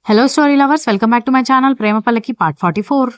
Hello, story lovers. Welcome back to my channel, Prema Pallaki, part 44.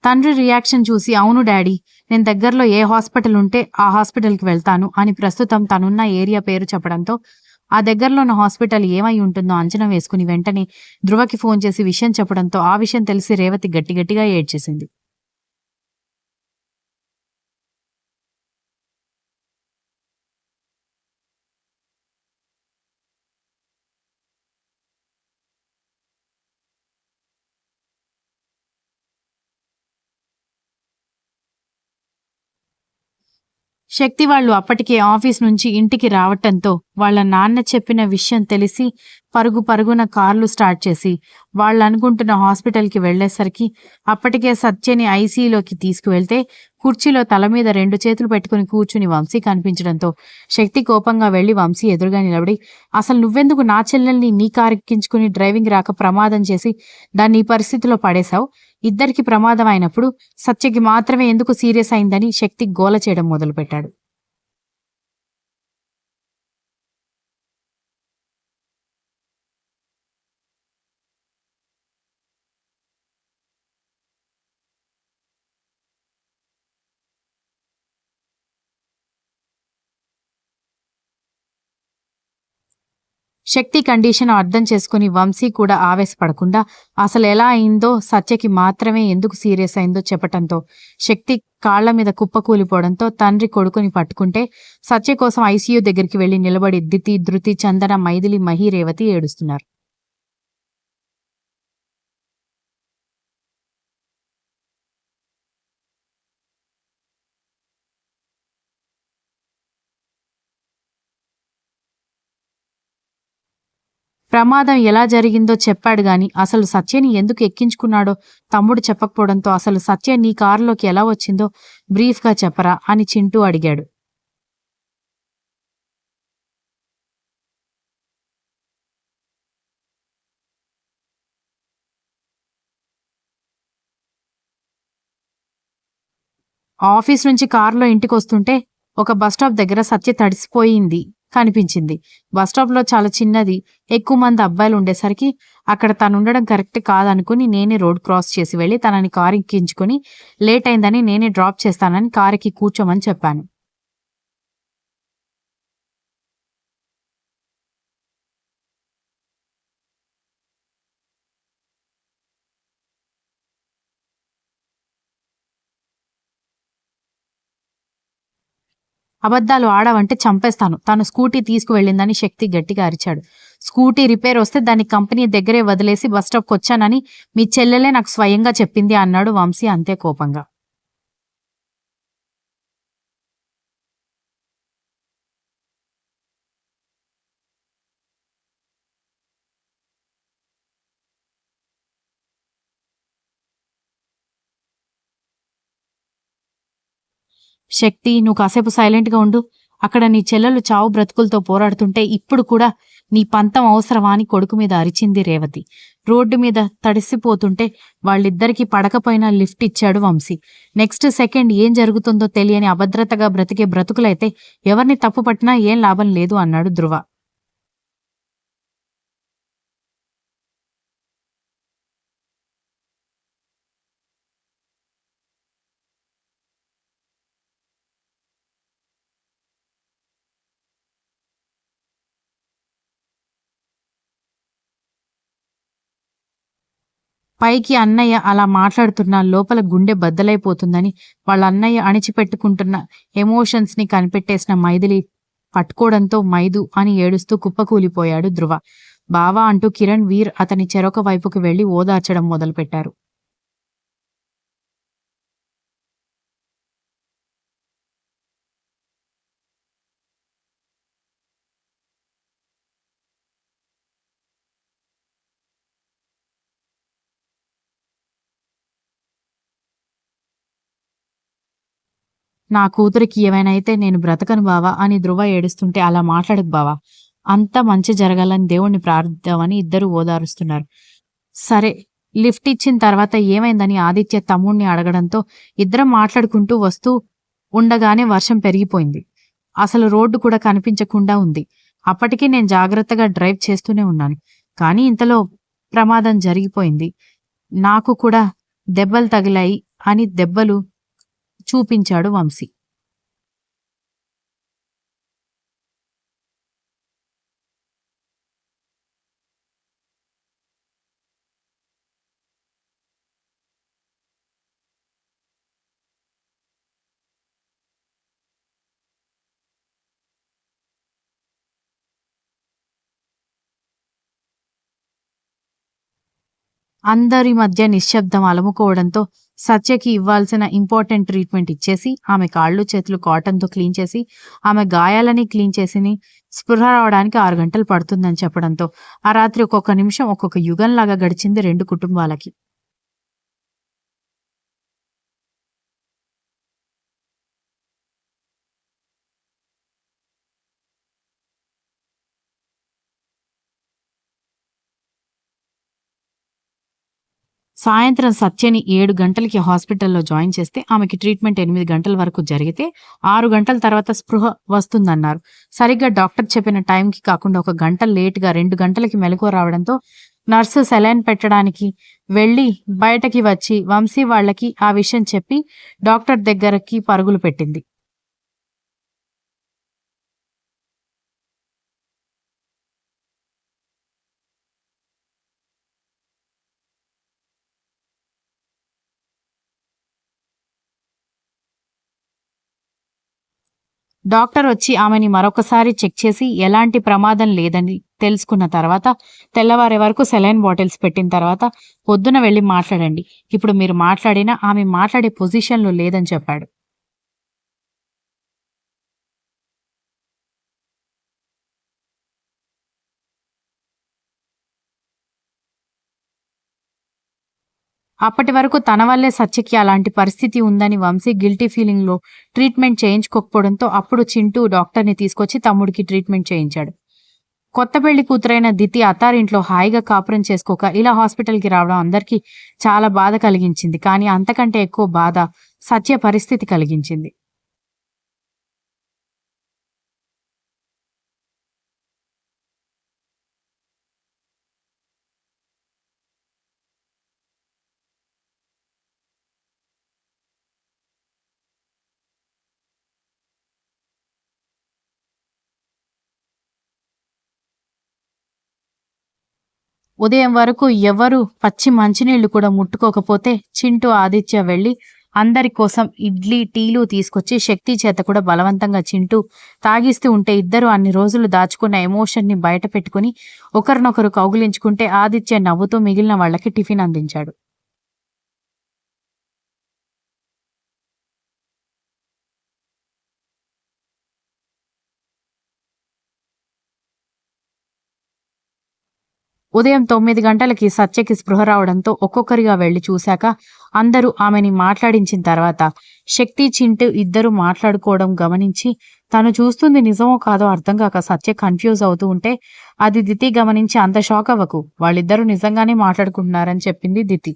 తండ్రి reaction చూసి అవును daddy, నేను దగ్గరలో ఏ హాస్పిటల్ ఉంటే ఆ హాస్పిటల్కి వెళ్తాను అని ప్రస్తుతం తనున్న ఏరియా పేరు చెప్పడంతో ఆ దగ్గరలో ఉన్న హాస్పిటల్ ఏమై ఉంటుందో అంచనా వేసుకుని వెంటనే ధ్రువకి ఫోన్ చేసి విషయం చెప్పడంతో ఆ విషయం తెలిసి రేవతి గట్టిగట్టిగా ఏడ్చేసింది. శక్తి వాళ్ళు అప్పటికే ఆఫీస్ నుంచి ఇంటికి రావటంతో వాళ్ళ నాన్న చెప్పిన విషయం తెలిసి పరుగు పరుగున కార్లు స్టార్ట్ చేసి వాళ్ళు అనుకుంటున్న హాస్పిటల్కి వెళ్లేసరికి అప్పటికే సత్యని ఐసీయూలోకి తీసుకువెళ్తే కుర్చీలో తల మీద 2 చేతులు పెట్టుకుని కూర్చుని వంశీ కనిపించడంతో శక్తి కోపంగా వెళ్లి వంశీ ఎదురుగా నిలబడి అసలు నువ్వెందుకు నా చెల్లెల్ని నీ కారు ఎక్కించుకుని డ్రైవింగ్ రాక ప్రమాదం చేసి దాన్ని ఈ పరిస్థితిలో పడేశావు? ఇద్దరికి ప్రమాదం అయినప్పుడు సత్యకి మాత్రమే ఎందుకు సీరియస్ అయిందని శక్తి గోల చేయడం మొదలుపెట్టాడు. శక్తి కండిషన్ అర్థం చేసుకుని వంశీ కూడా ఆవేశపడకుండా అసలు ఎలా అయిందో సత్యకి మాత్రమే ఎందుకు సీరియస్ అయిందో చెప్పటంతో శక్తి కాళ్ల మీద కుప్పకూలిపోవడంతో తండ్రి కొడుకుని పట్టుకుంటే సత్య కోసం ఐసీయూ దగ్గరికి వెళ్లి నిలబడి దితి, ధృతి, చందన, మైథిలి, మహి, రేవతి ఏడుస్తున్నారు. ప్రమాదం ఎలా జరిగిందో చెప్పాడు గాని అసలు సత్యని ఎందుకు ఎక్కించుకున్నాడో తమ్ముడు చెప్పకపోవడంతో అసలు సత్య నీ కారులోకి ఎలా వచ్చిందో బ్రీఫ్గా చెప్పరా అని చింటూ అడిగాడు. ఆఫీస్ నుంచి కారులో ఇంటికొస్తుంటే ఒక బస్టాప్ దగ్గర సత్య తడిసిపోయింది కనిపించింది. బస్టాప్లో చాలా చిన్నది, ఎక్కువ మంది అబ్బాయిలు ఉండేసరికి అక్కడ తనుండడం కరెక్ట్ కాదనుకుని నేనే రోడ్ క్రాస్ చేసి వెళ్ళి తనని కారు ఎక్కించుకుని లేట్ అయిందని నేనే డ్రాప్ చేస్తానని కారుకి కూర్చోమని చెప్పాను. అబద్ధాలు ఆడవంటే చంపేస్తాను. తను స్కూటీ తీసుకువెళ్ళిందని శక్తి గట్టిగా అరిచాడు. స్కూటీ రిపేర్ వస్తే దాన్ని కంపెనీ దగ్గరే వదిలేసి బస్టాప్కి వచ్చానని మీ చెల్లెలే నాకు స్వయంగా చెప్పింది అన్నాడు వంశీ అంతే కోపంగా. శక్తి, నువ్వు కాసేపు సైలెంట్గా ఉండు. అక్కడ నీ చెల్లెలు చావు బ్రతుకులతో పోరాడుతుంటే ఇప్పుడు కూడా నీ పంతం అవసరమా అని కొడుకు మీద అరిచింది రేవతి. రోడ్డు మీద తడిసిపోతుంటే వాళ్ళిద్దరికీ పడకపోయినా లిఫ్ట్ ఇచ్చాడు వంశీ. నెక్స్ట్ సెకండ్ ఏం జరుగుతుందో తెలియని అభద్రతగా బ్రతికే బ్రతుకులైతే ఎవరిని తప్పు పట్టినా ఏం లాభం లేదు అన్నాడు ధ్రువ. పైకి అన్నయ్య అలా మాట్లాడుతున్నా లోపల గుండె బద్దలైపోతుందని వాళ్ళ అన్నయ్య అణిచిపెట్టుకుంటున్న ఎమోషన్స్ ని కనిపెట్టేసిన మైథిలి పట్టుకోవడంతో మైదు అని ఏడుస్తూ కుప్పకూలిపోయాడు ధ్రువ. బావా అంటూ కిరణ్, వీర్ అతని చెరొక వైపుకు వెళ్లి ఓదార్చడం మొదలుపెట్టారు. నా కూతురికి ఏమైనా అయితే నేను బ్రతకను బావా అని ధ్రువ ఏడుస్తుంటే అలా మాట్లాడకు బావా. అంతా మంచి జరగాలని దేవుణ్ణి ప్రార్థిద్దామని ఇద్దరూ ఓదారుస్తున్నారు. సరే. లిఫ్ట్ ఇచ్చిన తర్వాత ఏమైందని ఆదిత్య తమ్ముణ్ణి అడగడంతో ఇద్దరం మాట్లాడుకుంటూ వస్తూ ఉండగానే వర్షం పెరిగిపోయింది. అసలు రోడ్డు కూడా కనిపించకుండా ఉంది. అప్పటికి నేను జాగ్రత్తగా డ్రైవ్ చేస్తూనే ఉన్నాను. కానీ ఇంతలో ప్రమాదం జరిగిపోయింది. నాకు కూడా దెబ్బలు తగిలాయి అని దెబ్బలు చూపించాడు వంశీ. అందరి మధ్య నిశ్శబ్దం అలముకోవడంతో సత్యకి ఇవ్వాల్సిన ఇంపార్టెంట్ ట్రీట్మెంట్ ఇచ్చేసి ఆమె కాళ్ళు చేతులు కాటన్తో క్లీన్ చేసి ఆమె గాయాలని క్లీన్ చేసి స్పృహ రావడానికి 6 గంటలు పడుతుందని చెప్పడంతో ఆ రాత్రి ఒక్కొక్క నిమిషం ఒక్కొక్క యుగంలాగా గడిచింది 2 కుటుంబాలకి. సాయంత్రం సత్యని 7 గంటలకి హాస్పిటల్లో జాయిన్ చేస్తే ఆమెకి ట్రీట్మెంట్ 8 గంటల వరకు జరిగితే 6 గంటల తర్వాత స్పృహ వస్తుందన్నారు. సరిగ్గా డాక్టర్ చెప్పిన టైంకి కాకుండా 1 గంట లేటుగా 2 గంటలకి మెలకువ రావడంతో నర్సు సెలైన్ పెట్టడానికి వెళ్ళి బయటకి వచ్చి వంశీ వాళ్ళకి ఆ విషయం చెప్పి డాక్టర్ దగ్గరకి పరుగులు పెట్టింది. డాక్టర్ వచ్చి ఆమెని మరొకసారి చెక్ చేసి ఎలాంటి ప్రమాదం లేదని తెలుసుకున్న తర్వాత తెల్లవారే వరకు సెలైన్ బాటిల్స్ పెట్టిన తర్వాత పొద్దున వెళ్ళి మాట్లాడండి. ఇప్పుడు మీరు మాట్లాడినా ఆమె మాట్లాడే పొజిషన్లో లేదని చెప్పాడు. అప్పటి వరకు తన వల్లే సత్యకి అలాంటి పరిస్థితి ఉందని వంశీ గిల్టీ ఫీలింగ్లో ట్రీట్మెంట్ చేయించుకోకపోవడంతో అప్పుడు చింటూ డాక్టర్ని తీసుకొచ్చి తమ్ముడికి ట్రీట్మెంట్ చేయించాడు. కొత్త పెళ్లి కూతురైన దితి అత్తారింట్లో హాయిగా కాపురం చేసుకోక ఇలా హాస్పిటల్కి రావడం అందరికీ చాలా బాధ కలిగించింది. కానీ అంతకంటే ఎక్కువ బాధ సత్య పరిస్థితి కలిగించింది. ఉదయం వరకు ఎవరూ పచ్చి మంచినీళ్లు కూడా ముట్టుకోకపోతే చింటూ ఆదిత్య వెళ్ళి అందరి కోసం ఇడ్లీ టీలు తీసుకొచ్చి శక్తి చేత కూడా బలవంతంగా చింటూ తాగిస్తూ ఉంటే ఇద్దరు అన్ని రోజులు దాచుకున్న ఎమోషన్ని బయట పెట్టుకుని ఒకరినొకరు కౌగిలించుకుంటే ఆదిత్య నవ్వుతూ మిగిలిన వాళ్ళకి టిఫిన్ అందించాడు. ఉదయం 9 గంటలకి సత్యకి స్పృహ రావడంతో ఒక్కొక్కరిగా వెళ్లి చూశాక అందరూ ఆమెని మాట్లాడించిన తర్వాత శక్తి చింటూ ఇద్దరు మాట్లాడుకోవడం గమనించి తను చూస్తుంది నిజమో కాదో అర్థం కాక సత్య కన్ఫ్యూజ్ అవుతూ ఉంటే అది దితి గమనించి అంత షాక్ అవ్వకు, వాళ్ళిద్దరూ నిజంగానే మాట్లాడుకుంటున్నారని చెప్పింది Diti.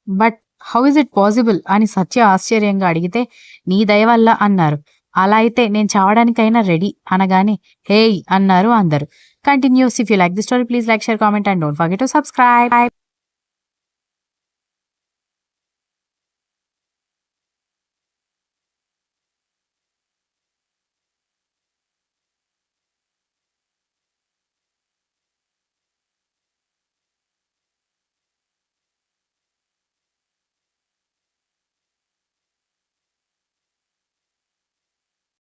But how is it possible అని సత్య ఆశ్చర్యంగా అడిగితే నీ దయ వల్ల అన్నారు. అలా అయితే నేను చావడానికైనా రెడీ అనగానే హేయ్ అన్నారు అందరూ. Continuous. If you like the story please like share comment and don't forget to subscribe.